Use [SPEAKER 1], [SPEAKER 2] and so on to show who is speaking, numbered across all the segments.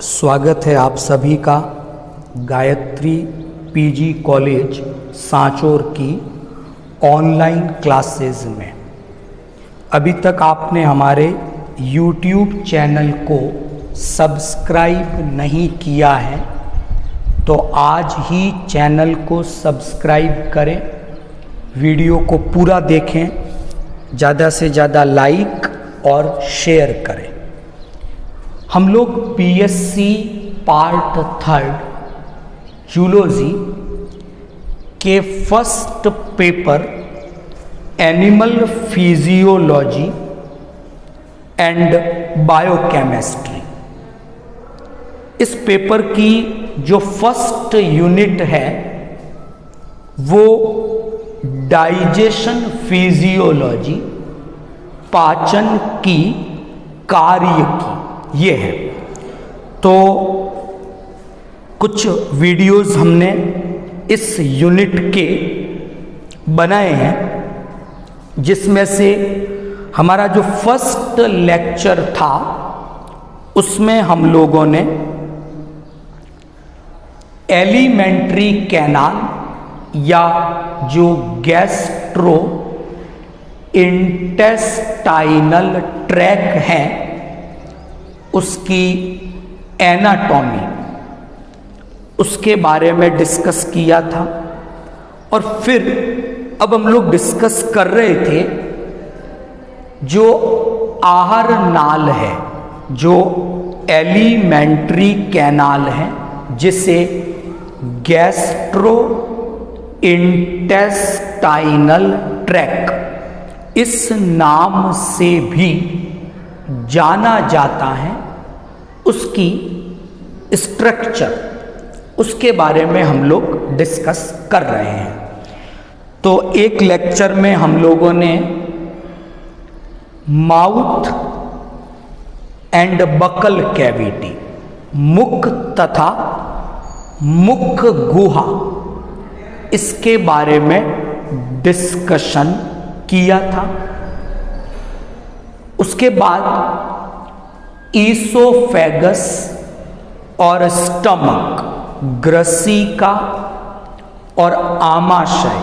[SPEAKER 1] स्वागत है आप सभी का गायत्री पीजी कॉलेज सांचौर की ऑनलाइन क्लासेस में। अभी तक आपने हमारे YouTube चैनल को सब्सक्राइब नहीं किया है तो आज ही चैनल को सब्सक्राइब करें, वीडियो को पूरा देखें, ज़्यादा से ज़्यादा लाइक और शेयर करें। हम लोग PSC पार्ट 3 जूलॉजी के first paper animal physiology and biochemistry, इस पेपर की जो फर्स्ट यूनिट है वो डाइजेशन फिजियोलॉजी, पाचन की कार्य की ये है। तो कुछ वीडियोस हमने इस यूनिट के बनाए हैं, जिसमें से हमारा जो फर्स्ट लेक्चर था उसमें हम लोगों ने एलिमेंट्री कैनाल या जो गैस्ट्रो इंटेस्टाइनल ट्रैक है उसकी एनाटॉमी, उसके बारे में डिस्कस किया था। और फिर अब हम लोग डिस्कस कर रहे थे जो आहार नाल है, जो एलिमेंट्री कैनाल है, जिसे गैस्ट्रो इंटेस्टाइनल ट्रैक इस नाम से भी जाना जाता है, उसकी स्ट्रक्चर, उसके बारे में हम लोग डिस्कस कर रहे हैं। तो एक लेक्चर में हम लोगों ने माउथ एंड बकल कैविटी, मुख तथा मुख गुहा, इसके बारे में डिस्कशन किया था। उसके बाद ईसोफेगस और स्टमक, ग्रसिका और आमाशय,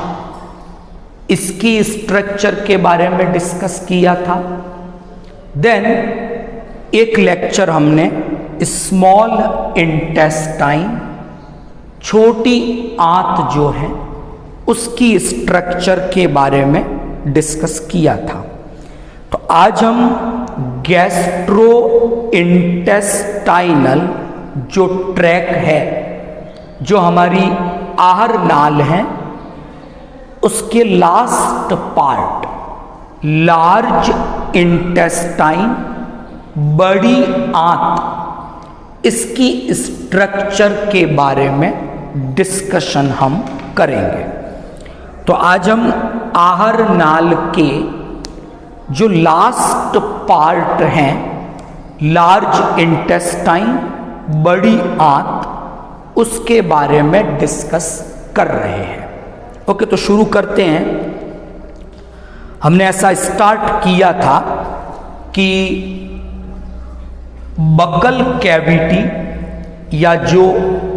[SPEAKER 1] इसकी स्ट्रक्चर के बारे में डिस्कस किया था। देन एक लेक्चर हमने स्मॉल इंटेस्टाइन, छोटी आंत जो है उसकी स्ट्रक्चर के बारे में डिस्कस किया था। तो आज हम गैस्ट्रो इंटेस्टाइनल जो ट्रैक है, जो हमारी आहार नाल है, उसके लास्ट पार्ट लार्ज इंटेस्टाइन, बड़ी आंत, इसकी स्ट्रक्चर के बारे में डिस्कशन हम करेंगे। तो आज हम आहार नाल के जो लास्ट पार्ट हैं, लार्ज इंटेस्टाइन, बड़ी आंत, उसके बारे में डिस्कस कर रहे हैं। ओके, तो शुरू करते हैं। हमने ऐसा स्टार्ट किया था कि बकल कैविटी या जो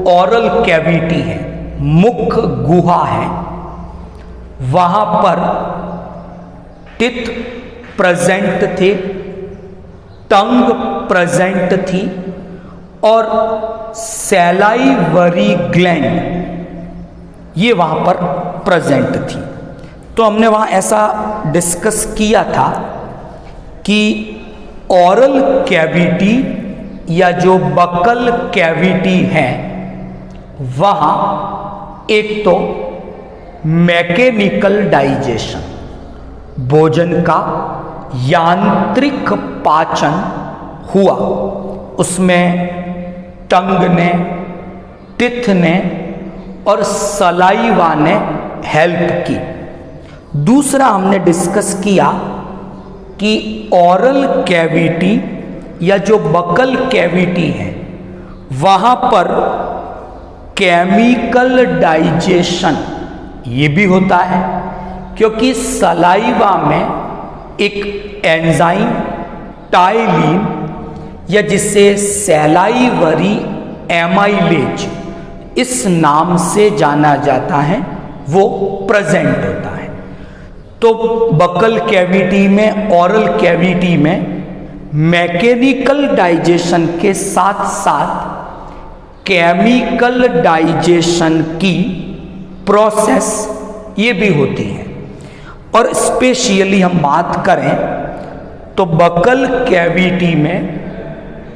[SPEAKER 1] ओरल कैविटी है, मुख गुहा है, वहां पर टिथ प्रेजेंट थे, टंग प्रेजेंट थी और सैलाइवरी ग्लैंड ये वहां पर प्रेजेंट थी। तो हमने वहां ऐसा डिस्कस किया था कि ओरल कैविटी या जो बकल कैविटी है, वहां एक तो मैकेनिकल डाइजेशन, भोजन का यांत्रिक पाचन हुआ, उसमें टंग ने, टिथ ने और सलाइवा ने हेल्प की। दूसरा हमने डिस्कस किया कि ओरल कैविटी या जो बकल कैविटी है, वहां पर केमिकल डाइजेशन ये भी होता है, क्योंकि सलाइवा में एक एंजाइम टाइलिन या जिसे सैलाइवरी एमाइलेज इस नाम से जाना जाता है वो प्रेजेंट होता है। तो बकल कैविटी में, ओरल कैविटी में मैकेनिकल डाइजेशन के साथ साथ केमिकल डाइजेशन की प्रोसेस ये भी होती है। और स्पेशली हम बात करें तो बकल कैविटी में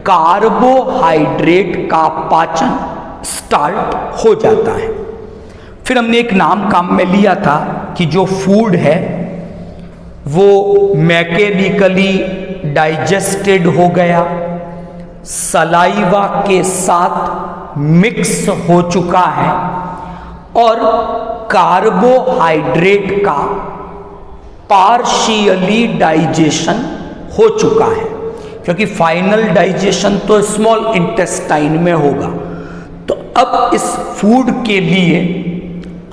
[SPEAKER 1] कार्बोहाइड्रेट का पाचन स्टार्ट हो जाता है। फिर हमने एक नाम काम में लिया था कि जो फूड है वो मैकेनिकली डाइजेस्टेड हो गया, सलाइवा के साथ मिक्स हो चुका है और कार्बोहाइड्रेट का पार्शियली डाइजेशन हो चुका है, क्योंकि फाइनल डाइजेशन तो स्मॉल इंटेस्टाइन में होगा। तो अब इस फूड के लिए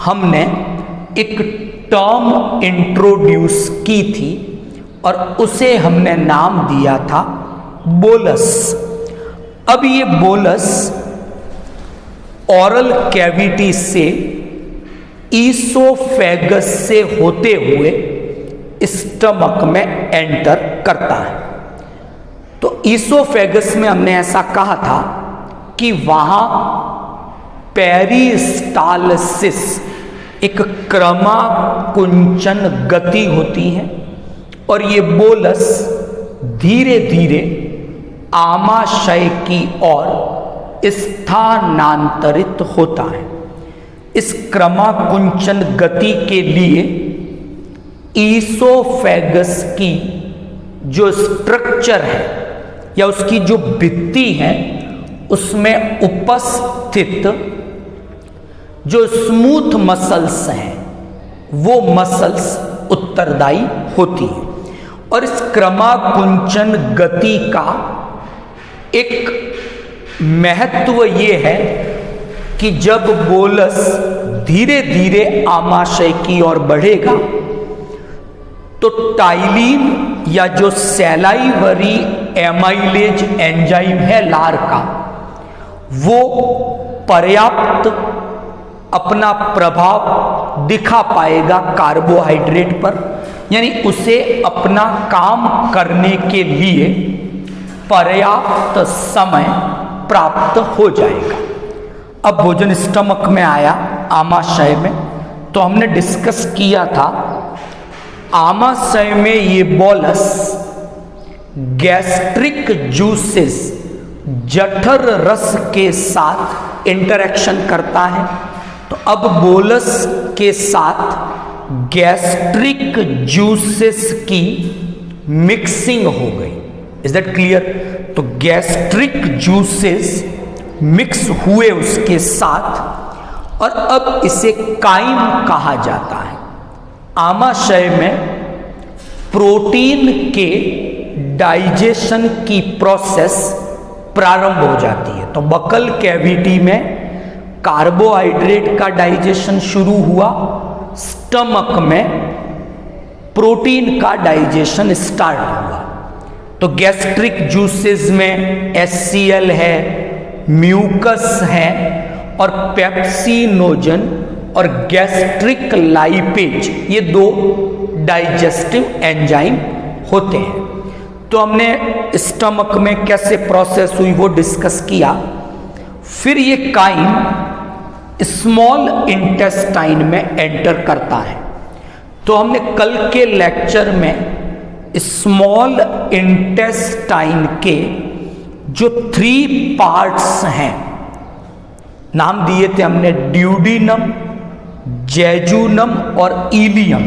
[SPEAKER 1] हमने एक टर्म इंट्रोड्यूस की थी और उसे हमने नाम दिया था बोलस। अब ये बोलस ओरल कैविटी से ईसोफेगस से होते हुए स्टमक में एंटर करता है। तो ईसोफेगस में हमने ऐसा कहा था कि वहां पेरिस्टालसिस एक क्रमाकुंचन गति होती है और ये बोलस धीरे धीरे आमाशय की ओर स्थानांतरित होता है। इस क्रमाकुंचन गति के लिए ईसोफेगस की जो स्ट्रक्चर है या उसकी जो भित्ति है उसमें उपस्थित जो स्मूथ मसल्स हैं वो मसल्स उत्तरदायी होती हैं। और इस क्रमाकुंचन गति का एक महत्व ये है कि जब बोलस धीरे धीरे आमाशय की ओर बढ़ेगा तो टाइलिन या जो सैलाइवरी एमाइलेज एंजाइम है लार का, वो पर्याप्त अपना प्रभाव दिखा पाएगा कार्बोहाइड्रेट पर, यानी उसे अपना काम करने के लिए पर्याप्त समय प्राप्त हो जाएगा। अब भोजन स्टमक में आया, आमाशय में, तो हमने डिस्कस किया था आमाशय में ये बोलस गैस्ट्रिक जूसेस जठर रस के साथ इंटरेक्शन करता है। तो अब बोलस के साथ गैस्ट्रिक जूसेस की मिक्सिंग हो गई। Is that clear? तो गैस्ट्रिक जूसेस मिक्स हुए उसके साथ और अब इसे काइम कहा जाता है। आमाशय में प्रोटीन के डाइजेशन की प्रोसेस प्रारंभ हो जाती है। तो बकल कैविटी में कार्बोहाइड्रेट का डाइजेशन शुरू हुआ, स्टमक में प्रोटीन का डाइजेशन स्टार्ट हुआ। तो गैस्ट्रिक जूसेस में HCl है, म्यूकस है और पेप्सिनोजन और गैस्ट्रिक लाइपेज, ये दो डाइजेस्टिव एंजाइम होते हैं। तो हमने स्टमक में कैसे प्रोसेस हुई वो डिस्कस किया। फिर ये काइम स्मॉल इंटेस्टाइन में एंटर करता है। तो हमने कल के लेक्चर में स्मॉल इंटेस्टाइन के जो 3 पार्ट्स हैं नाम दिए थे हमने, ड्यूडिनम, जेजुनम और इलियम,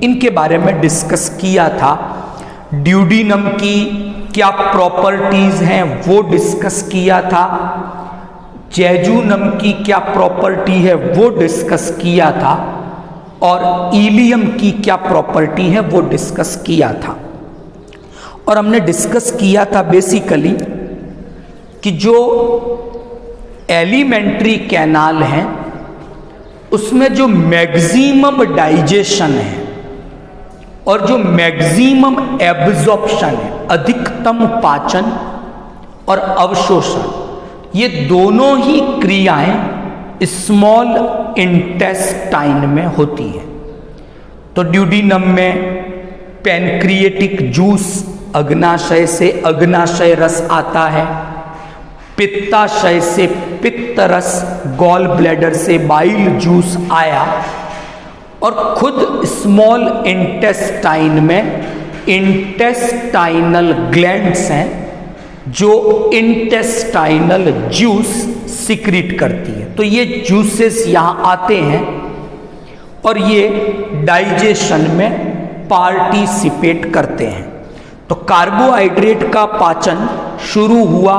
[SPEAKER 1] इनके बारे में डिस्कस किया था। ड्यूडिनम की क्या प्रॉपर्टीज हैं वो डिस्कस किया था, जेजुनम की क्या प्रॉपर्टी है वो डिस्कस किया था और इलियम की क्या प्रॉपर्टी है वो डिस्कस किया था। और हमने डिस्कस किया था बेसिकली कि जो एलिमेंट्री कैनाल है उसमें जो मैक्सिमम डाइजेशन है और जो मैक्सिमम एब्जॉर्प्शन है, अधिकतम पाचन और अवशोषण, ये दोनों ही क्रियाएं स्मॉल इंटेस्टाइन में होती हैं। तो ड्यूडिनम में पैनक्रिएटिक जूस अग्नाशय से अग्नाशय रस आता है, पित्ताशय से पित्त रस, गॉल ब्लैडर से बाइल जूस आया, और खुद स्मॉल इंटेस्टाइन में इंटेस्टाइनल ग्लैंड्स हैं जो इंटेस्टाइनल जूस सिक्रीट करती है। तो ये जूसेस यहाँ आते हैं और ये डाइजेशन में पार्टिसिपेट करते हैं। तो कार्बोहाइड्रेट का पाचन शुरू हुआ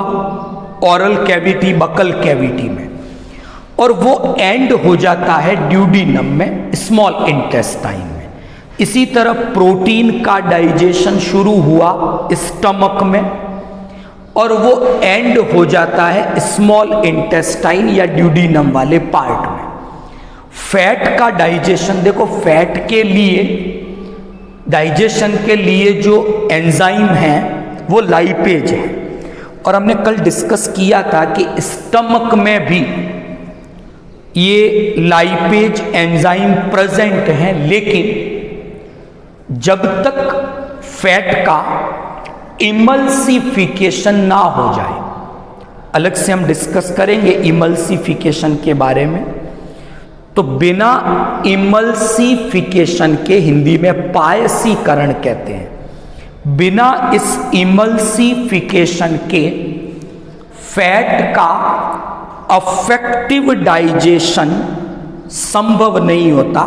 [SPEAKER 1] ओरल कैविटी, बकल कैविटी में, और वो एंड हो जाता है ड्यूडिनम में, स्मॉल इंटेस्टाइन में। इसी तरह प्रोटीन का डाइजेशन शुरू हुआ स्टमक में और वो एंड हो जाता है स्मॉल इंटेस्टाइन या ड्यूडिनम वाले पार्ट में। फैट का डाइजेशन, देखो फैट के लिए डाइजेशन के लिए जो एंजाइम है वो लाइपेज है, और हमने कल डिस्कस किया था कि स्टमक में भी ये लाइपेज एंजाइम प्रेजेंट हैं, लेकिन जब तक फैट का इमल्सिफिकेशन ना हो जाए, अलग से हम डिस्कस करेंगे इमल्सिफिकेशन के बारे में, तो बिना इमल्सिफिकेशन के हिंदी में पायसीकरण कहते हैं, बिना इस इमल्सिफिकेशन के फैट का अफेक्टिव डाइजेशन संभव नहीं होता,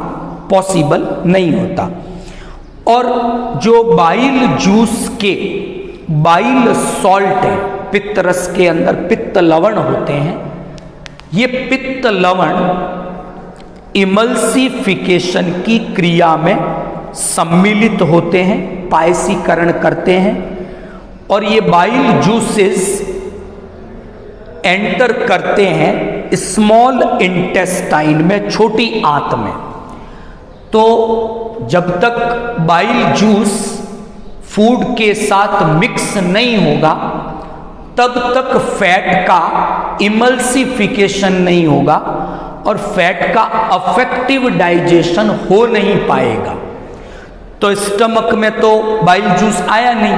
[SPEAKER 1] पॉसिबल नहीं होता। और जो बाइल जूस के बाइल सॉल्ट है, पित्त रस के अंदर पित्त लवण होते हैं, ये पित्त लवण इमल्सिफिकेशन की क्रिया में सम्मिलित होते हैं, पायसीकरण करते हैं, और ये बाइल जूसेस एंटर करते हैं स्मॉल इंटेस्टाइन में, छोटी आंत में। तो जब तक बाइल जूस फूड के साथ मिक्स नहीं होगा तब तक फैट का इमल्सिफिकेशन नहीं होगा और फैट का अफेक्टिव डाइजेशन हो नहीं पाएगा। तो स्टमक में तो बाइल जूस आया नहीं,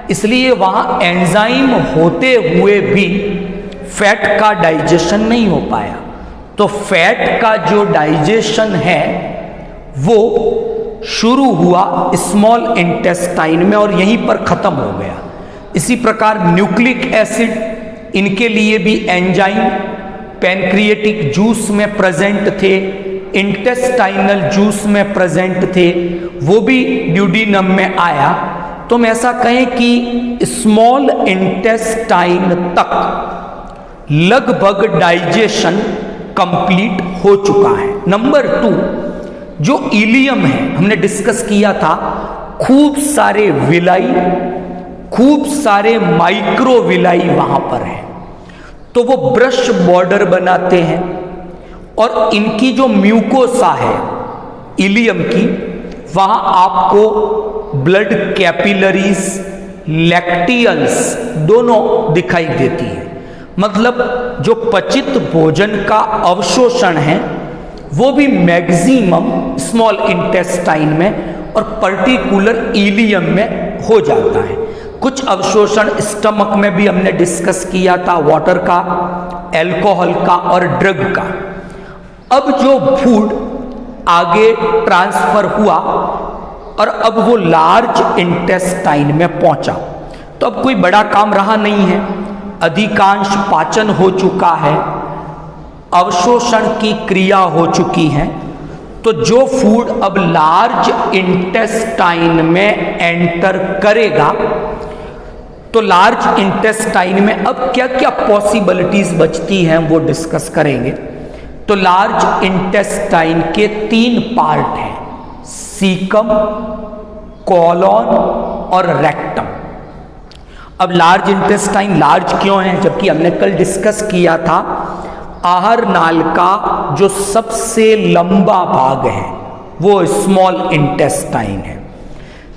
[SPEAKER 1] इसलिए वहां एंजाइम होते हुए भी फैट का डाइजेशन नहीं हो पाया। तो फैट का जो डाइजेशन है वो शुरू हुआ स्मॉल इंटेस्टाइन में और यहीं पर खत्म हो गया। इसी प्रकार न्यूक्लिक एसिड, इनके लिए भी एंजाइम पैनक्रिएटिक जूस में प्रेजेंट थे, इंटेस्टाइनल जूस में प्रेजेंट थे, वो भी ड्यूडिनम में आया। तो हम ऐसा कहें कि स्मॉल इंटेस्टाइन तक लगभग डाइजेशन कंप्लीट हो चुका है। नंबर 2, जो इलियम है, हमने डिस्कस किया था, खूब सारे विलाई, खूब सारे माइक्रोविलाई वहां पर है। तो वो ब्रश बॉर्डर बनाते हैं और इनकी जो म्यूकोसा है इलियम की, वहां आपको ब्लड कैपिलरीज, लैक्टियल्स दोनों दिखाई देती है। मतलब जो पचित भोजन का अवशोषण है वो भी मैक्सिमम स्मॉल इंटेस्टाइन में और पर्टिकुलर इलियम में हो जाता है। कुछ अवशोषण स्टमक में भी हमने डिस्कस किया था, वाटर का, अल्कोहल का और ड्रग का। अब जो फूड आगे ट्रांसफर हुआ और अब वो लार्ज इंटेस्टाइन में पहुंचा, तो अब कोई बड़ा काम रहा नहीं है, अधिकांश पाचन हो चुका है, अवशोषण की क्रिया हो चुकी है। तो जो फूड अब लार्ज इंटेस्टाइन में एंटर करेगा, तो लार्ज इंटेस्टाइन में अब क्या क्या पॉसिबिलिटीज बचती हैं वो डिस्कस करेंगे। तो लार्ज इंटेस्टाइन के 3 पार्ट हैं, सीकम, कोलोन और रेक्टम। अब लार्ज इंटेस्टाइन लार्ज क्यों है, जबकि हमने कल डिस्कस किया था आहार नाल का जो सबसे लंबा भाग है वो स्मॉल इंटेस्टाइन है।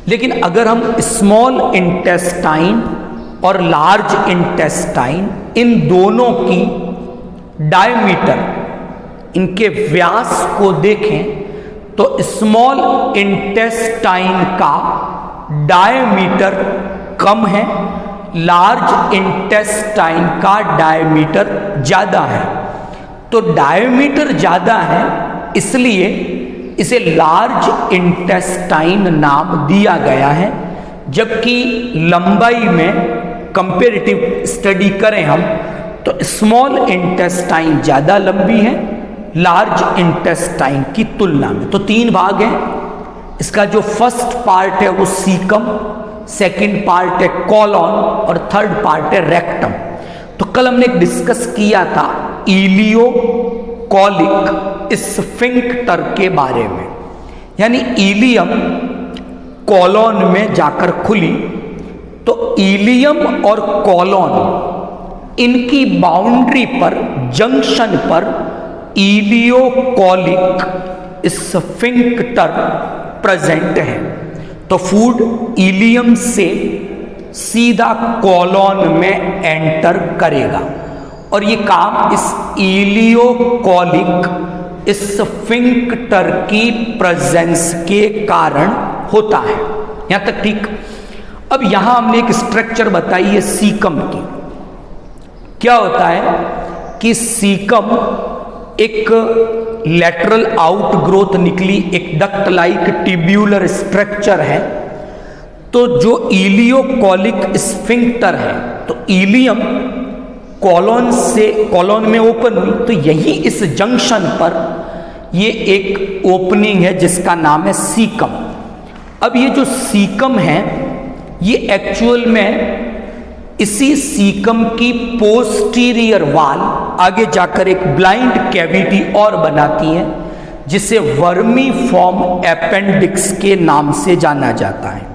[SPEAKER 1] लेकिन अगर हम स्मॉल इंटेस्टाइन और लार्ज इंटेस्टाइन, इन दोनों की डायमीटर, इनके व्यास को देखें तो स्मॉल इंटेस्टाइन का डायमीटर कम है, लार्ज इंटेस्टाइन का डायमीटर ज़्यादा है। तो डायमीटर ज़्यादा है इसलिए इसे लार्ज इंटेस्टाइन नाम दिया गया है, जबकि लंबाई में कंपेरेटिव स्टडी करें हम तो स्मॉल इंटेस्टाइन ज़्यादा लंबी है लार्ज इंटेस्टाइन की तुलना में। तो 3 भाग हैं इसका। जो फर्स्ट पार्ट है वो सीकम, सेकंड पार्ट है कॉलॉन और थर्ड पार्ट है रेक्टम। तो कल हमने डिस्कस किया था इलियो कॉलिक स्फिंक्टर के बारे में, यानी इलियम कॉलॉन में जाकर खुली तो इलियम और कॉलॉन इनकी बाउंड्री पर, जंक्शन पर इलियोकॉलिक स्फिंक्टर प्रेजेंट है। तो फूड इलियम से सीधा कॉलॉन में एंटर करेगा और ये काम इस इलियोकॉलिक स्फिंक्टर की प्रेजेंस के कारण होता है। यहां तक ठीक। अब यहां हमने एक स्ट्रक्चर बताई है सीकम की। क्या होता है कि सीकम एक लेटरल आउटग्रोथ निकली, एक डक्ट लाइक ट्यूब्यूलर स्ट्रक्चर है। तो जो इलियोकॉलिक स्फिंक्टर है, तो इलियम कॉलॉन से, कॉलॉन में ओपन हुई तो यही इस जंक्शन पर ये एक ओपनिंग है जिसका नाम है सीकम। अब ये जो सीकम है ये एक्चुअल में इसी सीकम की पोस्टीरियर वाल आगे जाकर एक ब्लाइंड कैविटी और बनाती है जिसे वर्मीफॉर्म अपेंडिक्स के नाम से जाना जाता है।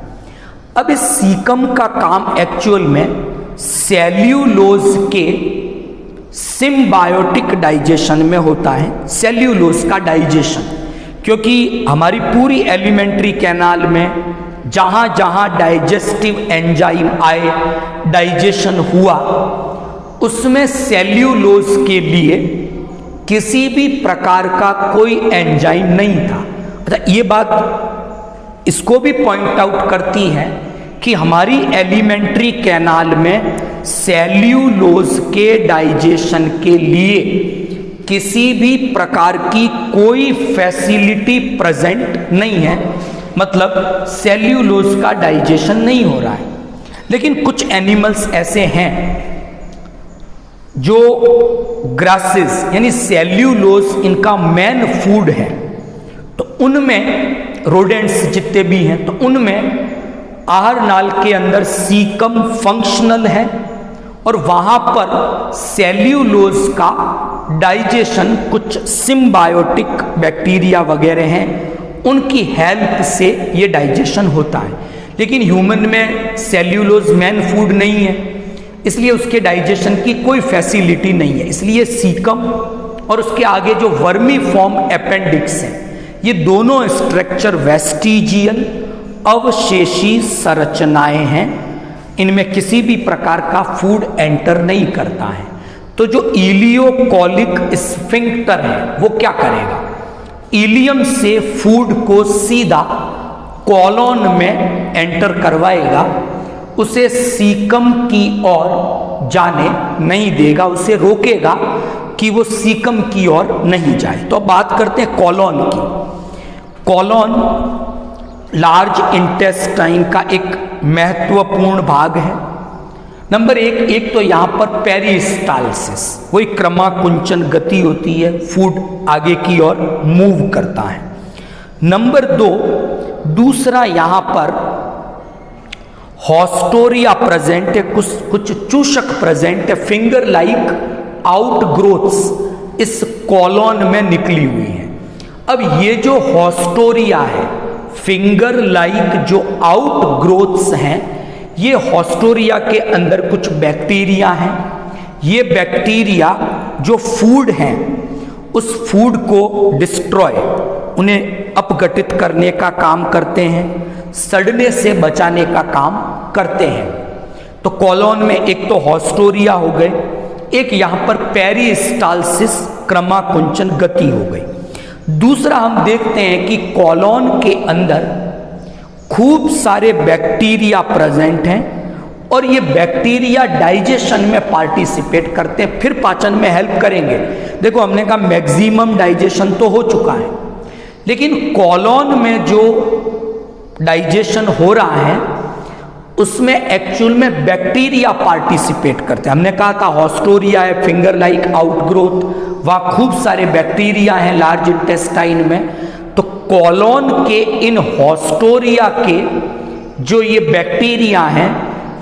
[SPEAKER 1] अब इस सीकम का काम एक्चुअल में सेल्यूलोज के सिम्बायोटिक डाइजेशन में होता है। सेल्यूलोज का डाइजेशन, क्योंकि हमारी पूरी एलिमेंट्री कैनाल में जहां जहां डाइजेस्टिव एंजाइम आए, डाइजेशन हुआ, उसमें सेल्यूलोज के लिए किसी भी प्रकार का कोई एंजाइम नहीं था। अच्छा, ये बात इसको भी पॉइंट आउट करती है कि हमारी एलिमेंट्री कैनाल में सेल्यूलोज के डाइजेशन के लिए किसी भी प्रकार की कोई फैसिलिटी प्रेजेंट नहीं है, मतलब सेल्यूलोज का डाइजेशन नहीं हो रहा है। लेकिन कुछ एनिमल्स ऐसे हैं जो ग्रासेस, यानी सेल्यूलोज इनका मेन फूड है, तो उनमें रोडेंट्स जितने भी हैं तो उनमें आहार नाल के अंदर सीकम फंक्शनल है और वहां पर सेल्यूलोज का डाइजेशन कुछ सिम्बायोटिक बैक्टीरिया वगैरह हैं, उनकी हेल्प से ये डाइजेशन होता है। लेकिन ह्यूमन में सेल्यूलोज मेन फूड नहीं है, इसलिए उसके डाइजेशन की कोई फैसिलिटी नहीं है। इसलिए सीकम और उसके आगे जो वर्मीफॉर्म अपेंडिक्स हैं, ये दोनों स्ट्रक्चर वेस्टिजियल अवशेषी संरचनाएं हैं, इनमें किसी भी प्रकार का फूड एंटर नहीं करता है। तो जो इलियोकॉलिक स्फिंक्टर है वो क्या करेगा, इलियम से फूड को सीधा कॉलॉन में एंटर करवाएगा, उसे सीकम की ओर जाने नहीं देगा, उसे रोकेगा कि वो सीकम की ओर नहीं जाए। तो अब बात करते हैं कॉलॉन की। कॉलॉन लार्ज इंटेस्टाइन का एक महत्वपूर्ण भाग है। नंबर एक तो यहां पर पेरिस्टालसिस, वही क्रमाकुंचन गति होती है, फूड आगे की ओर मूव करता है। नंबर दूसरा यहां पर हॉस्टोरिया प्रेजेंट है, कुछ चूषक प्रेजेंट है, फिंगर लाइक आउटग्रोथ्स इस कॉलॉन में निकली हुई है। अब ये जो हॉस्टोरिया है, फिंगर लाइक जो आउटग्रोथ्स हैं, ये हॉस्टोरिया के अंदर कुछ बैक्टीरिया हैं। ये बैक्टीरिया जो फूड हैं उस फूड को डिस्ट्रॉय, उन्हें अपघटित करने का काम करते हैं, सड़ने से बचाने का काम करते हैं। तो कॉलोन में एक तो हॉस्टोरिया हो गए, एक यहां पर पेरिस्टाल्सिस क्रमाकुंचन गति हो गई। दूसरा हम देखते हैं कि कॉलोन के अंदर खूब सारे बैक्टीरिया प्रेजेंट हैं और ये बैक्टीरिया डाइजेशन में पार्टिसिपेट करते हैं, फिर पाचन में हेल्प करेंगे। देखो हमने कहा मैक्सिमम डाइजेशन तो हो चुका है, लेकिन कॉलोन में जो डाइजेशन हो रहा है उसमें एक्चुअल में बैक्टीरिया पार्टिसिपेट करते हैं। हमने कहा था हॉस्टोरिया है, फिंगर लाइक आउटग्रोथ, वहाँ खूब सारे बैक्टीरिया हैं लार्ज इंटेस्टाइन में। तो कॉलोन के इन हॉस्टोरिया के जो ये बैक्टीरिया हैं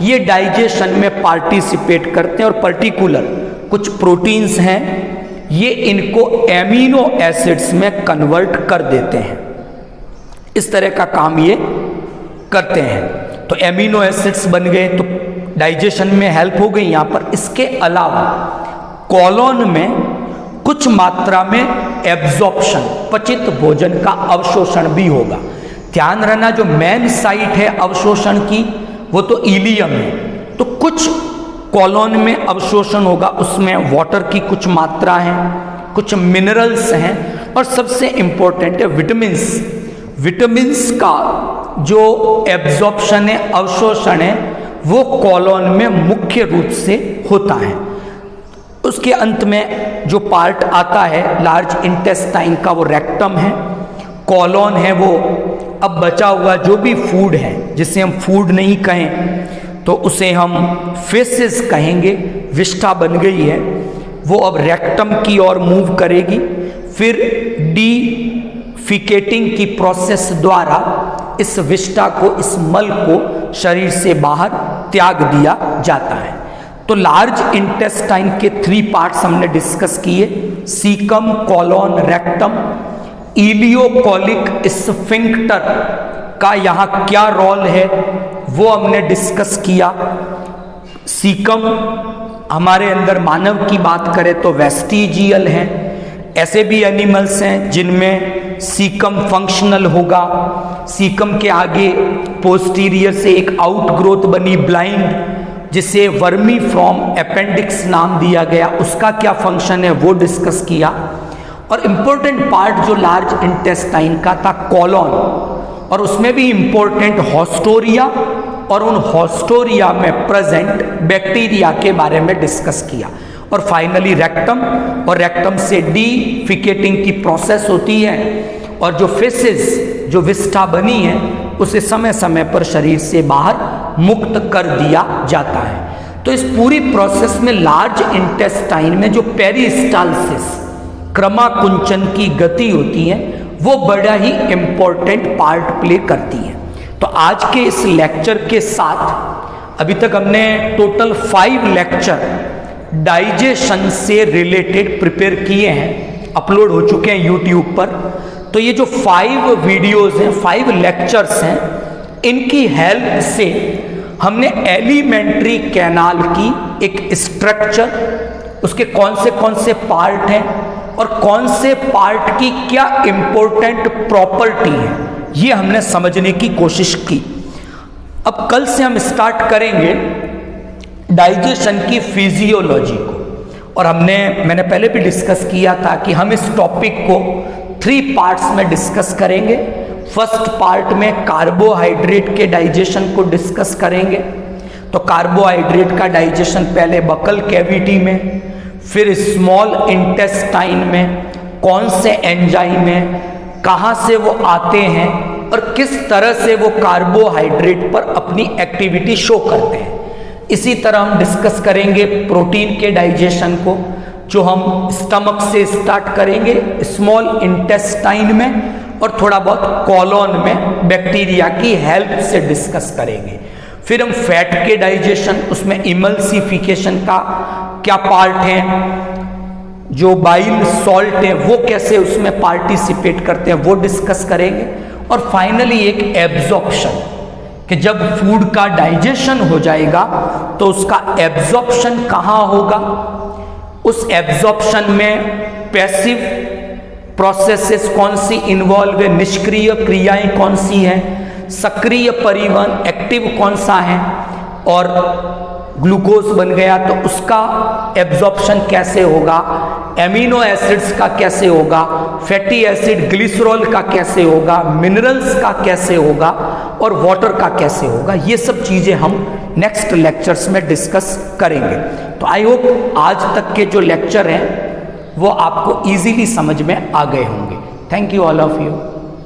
[SPEAKER 1] ये डाइजेशन में पार्टिसिपेट करते हैं और पर्टिकुलर कुछ प्रोटीन्स हैं ये इनको एमिनो एसिड्स में कन्वर्ट कर देते हैं। इस तरह का काम ये करते हैं। तो एमिनो एसिड्स बन गए तो डाइजेशन में हेल्प हो गई यहां पर। इसके अलावा कॉलोन में कुछ मात्रा में एब्जॉर्प्शन, पचित भोजन का अवशोषण भी होगा। ध्यान रखना जो मेन साइट है अवशोषण की वो तो इलियम है, तो कुछ कॉलोन में अवशोषण होगा, उसमें वाटर की कुछ मात्रा है, कुछ मिनरल्स हैं और सबसे इंपॉर्टेंट है विटामिन्स। विटामिन्स का जो एब्जॉर्प्शन है, अवशोषण है, वो कॉलोन में मुख्य रूप से होता है। उसके अंत में जो पार्ट आता है लार्ज इंटेस्टाइन का वो रेक्टम है, कॉलोन है वो। अब बचा हुआ जो भी फूड है जिसे हम फूड नहीं कहें तो उसे हम फेसेस कहेंगे, विष्ठा बन गई है, वो अब रेक्टम की ओर मूव करेगी, फिर डिफिकेटिंग की प्रोसेस द्वारा इस विष्ठा को, इस मल को शरीर से बाहर त्याग दिया जाता है। तो लार्ज इंटेस्टाइन के 3 पार्ट्स हमने डिस्कस किए, cecum, colon, rectum. Ileocolic sphincter का यहाँ क्या रोल है वो हमने डिस्कस किया। सीकम हमारे अंदर मानव की बात करें तो वेस्टिजियल है, ऐसे भी एनिमल्स हैं जिनमें सीकम फंक्शनल होगा। सीकम के आगे पोस्टीरियर से एक आउटग्रोथ बनी ब्लाइंड, जिसे वर्मी फ्रॉम अपेंडिक्स नाम दिया गया, उसका क्या फंक्शन है वो डिस्कस किया। और इम्पोर्टेंट पार्ट जो लार्ज इंटेस्टाइन का था कॉलोन, और उसमें भी इम्पोर्टेंट हॉस्टोरिया और उन हॉस्टोरिया में प्रेजेंट बैक्टीरिया के बारे में डिस्कस किया। और फाइनली रेक्टम, और रेक्टम से डिफिकेटिंग की प्रोसेस होती है और जो फेसेस, जो विष्ठा बनी है उसे समय समय पर शरीर से बाहर मुक्त कर दिया जाता है। तो इस पूरी प्रोसेस में लार्ज इंटेस्टाइन में जो पेरिस्टाल्सिस, क्रमाकुंचन की गति होती है, वो बड़ा ही इंपॉर्टेंट पार्ट प्ले करती है। तो आज के इस लेक्चर के साथ अभी तक हमने टोटल 5 लेक्चर डाइजेशन से रिलेटेड प्रिपेयर किए हैं, अपलोड हो चुके हैं यूट्यूब पर। तो ये जो 5 वीडियोस हैं, 5 लेक्चर्स हैं, इनकी हेल्प से हमने एलिमेंट्री कैनाल की एक स्ट्रक्चर, उसके कौन से पार्ट हैं और कौन से पार्ट की क्या इंपॉर्टेंट प्रॉपर्टी है, ये हमने समझने की कोशिश की। अब कल से हम स्टार्ट करेंगे डाइजेशन की फिजियोलॉजी को, और मैंने पहले भी डिस्कस किया था कि हम इस टॉपिक को 3 पार्ट्स में डिस्कस करेंगे। फर्स्ट पार्ट में कार्बोहाइड्रेट के डाइजेशन को डिस्कस करेंगे। तो कार्बोहाइड्रेट का डाइजेशन पहले बकल कैविटी में, फिर स्मॉल इंटेस्टाइन में, कौन से एंजाइम में, कहाँ से वो आते हैं और किस तरह से वो कार्बोहाइड्रेट पर अपनी एक्टिविटी शो करते हैं। इसी तरह हम डिस्कस करेंगे प्रोटीन के डाइजेशन को, जो हम स्टमक से स्टार्ट करेंगे, स्मॉल इंटेस्टाइन में, और थोड़ा बहुत कॉलोन में बैक्टीरिया की हेल्प से डिस्कस करेंगे। फिर हम फैट के डाइजेशन, उसमें इमल्सिफिकेशन का क्या पार्ट है, जो बाइल सॉल्ट है वो कैसे उसमें पार्टिसिपेट करते हैं वो डिस्कस करेंगे। और फाइनली एक एब्जॉर्प्शन, कि जब फूड का डाइजेशन हो जाएगा तो उसका एब्जॉर्प्शन कहाँ होगा, उस एब्जॉर्प्शन में पैसिव प्रोसेसेस कौन सी इन्वॉल्व है, निष्क्रिय क्रियाएं कौन सी हैं, सक्रिय परिवहन एक्टिव कौन सा है, और ग्लूकोज बन गया तो उसका एब्जॉर्प्शन कैसे होगा, एमिनो एसिड्स का कैसे होगा, फैटी एसिड ग्लिसरॉल का कैसे होगा, मिनरल्स का कैसे होगा और वाटर का कैसे होगा, ये सब चीज़ें हम नेक्स्ट लेक्चर्स में डिस्कस करेंगे। तो आई होप आज तक के जो लेक्चर हैं वो आपको इजीली समझ में आ गए होंगे। Thank you all of you.